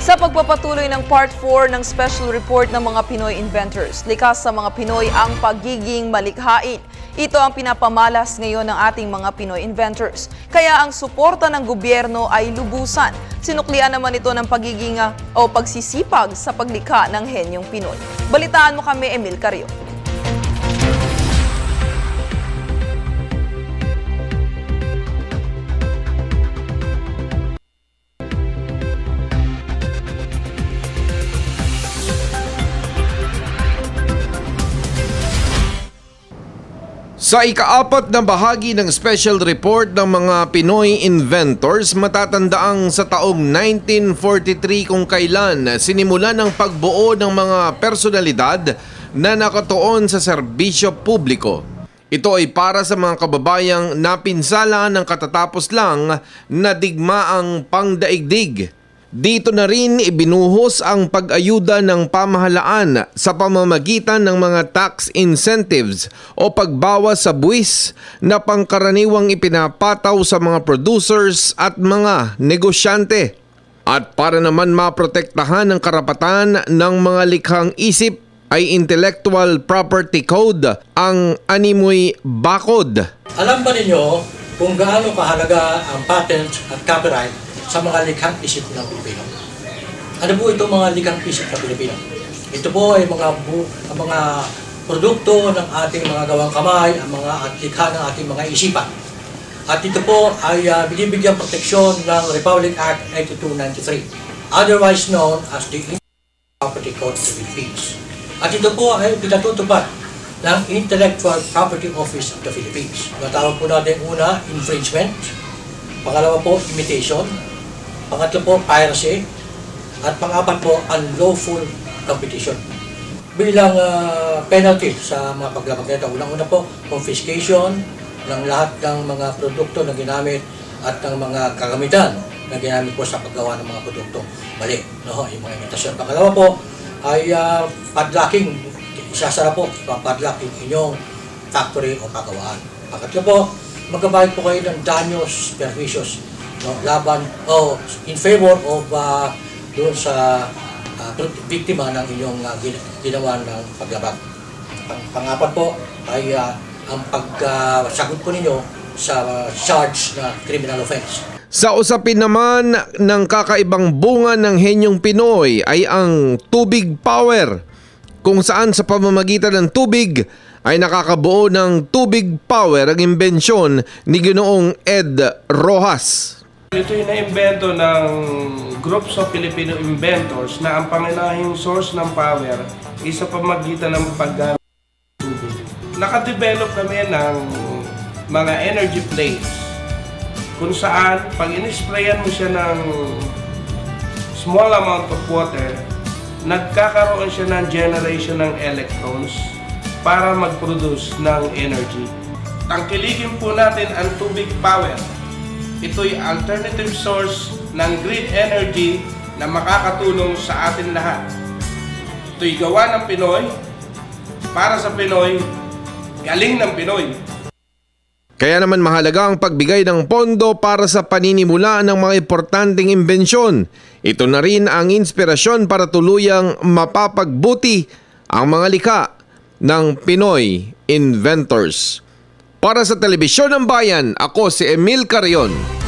Sa pagpapatuloy ng Part 4 ng Special Report ng mga Pinoy Inventors, likas sa mga Pinoy ang pagiging malikhain. Ito ang pinapamalas ngayon ng ating mga Pinoy Inventors. Kaya ang suporta ng gobyerno ay lubusan. Sinuklian naman ito ng pagiging o pagsisipag sa paglikha ng henyong Pinoy. Balitaan mo kami, Emil Carrion. Sa ika-4 na bahagi ng special report ng mga Pinoy Inventors, matatandaang sa taong 1943 kung kailan sinimulan ang pagbuo ng mga personalidad na nakatuon sa serbisyo publiko. Ito ay para sa mga kababayang napinsala ng katatapos lang na digmaang pangdaigdig. Dito na rin ibinuhos ang pag-ayuda ng pamahalaan sa pamamagitan ng mga tax incentives o pagbawas sa buwis na pangkaraniwang ipinapataw sa mga producers at mga negosyante. At para naman maprotektahan ang karapatan ng mga likhang isip ay Intellectual Property Code ang animoy bakod. Alam ba ninyo kung gaano kahalaga ang patent at copyright sa mga likhang isip ng Pilipino? Ano po itong mga likhang isip ng Pilipino? Ito po ay mga produkto ng ating mga gawang kamay, ang mga at likha ng ating mga isipan. At ito po ay binibigyan proteksyon ng Republic Act 8293, otherwise known as the Intellectual Property Code of the Philippines. At ito po ay pinatutupad ng Intellectual Property Office of the Philippines. Natawag po natin una, infringement. Pangalawa po, imitation. Pangatlo po, piracy. At pang-apat po, unlawful competition. Bilang penalty sa mga paglabag nito, unang-una po, confiscation ng lahat ng mga produkto na ginamit at ng mga kagamitan na ginamit po sa paggawa ng mga produkto mali. No? Yung mga imitasyon. Pangalawa po, ay padlocking. Isasara po, padlocking inyong factory o pagawaan. Pangatlo po, magbabayad po kayo ng danyos, perjuicios, no, laban o in favor of doon sa biktima ng inyong ginawa ng paglabag. Pangapat po ay ang pagsagot po ninyo sa charge na criminal offense. Sa usapin naman ng kakaibang bunga ng henyong Pinoy ay ang tubig power, kung saan sa pamamagitan ng tubig ay nakakabuo ng tubig power ang imbensyon ni Ginoong Ed Rojas. Ito yung na-imbento ng groups of Filipino inventors na ang pangunahing source ng power ay sa pamamagitan ng paggamit ng tubig. Nakadevelop kami ng mga energy plates kung saan pag in-sprayan mo siya ng small amount of water, nagkakaroon siya ng generation ng electrons para mag-produce ng energy. Tangkilikin po natin ang tubig power. Ito'y alternative source ng grid energy na makakatulong sa atin lahat. Ito'y gawa ng Pinoy, para sa Pinoy, galing ng Pinoy. Kaya naman mahalaga ang pagbigay ng pondo para sa paninimula ng mga importanteng imbensyon. Ito na rin ang inspirasyon para tuluyang mapapagbuti ang mga likha ng Pinoy Inventors. Para sa Telebisyon ng Bayan, ako si Emil Carrion.